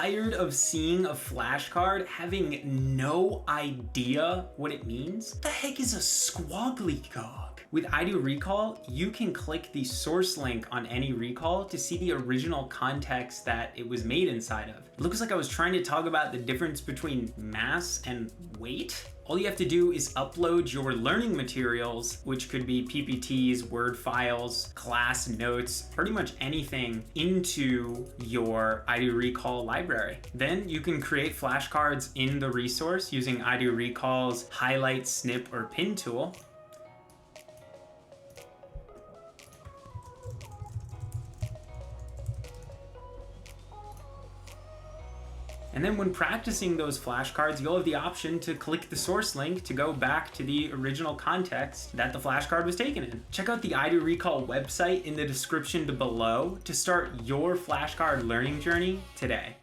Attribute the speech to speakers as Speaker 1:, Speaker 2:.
Speaker 1: Tired of seeing a flashcard, having no idea what it means? What the heck is a squaggly cog? With iDoRecall, you can click the source link on any recall to see the original context that it was made inside of. It looks like I was trying to talk about the difference between mass and weight. All you have to do is upload your learning materials, which could be PPTs, Word files, class notes, pretty much anything, into your iDoRecall library. Then you can create flashcards in the resource using iDoRecall's highlight, snip, or pin tool. And then when practicing those flashcards, you'll have the option to click the source link to go back to the original context that the flashcard was taken in. Check out the iDoRecall website in the description below to start your flashcard learning journey today.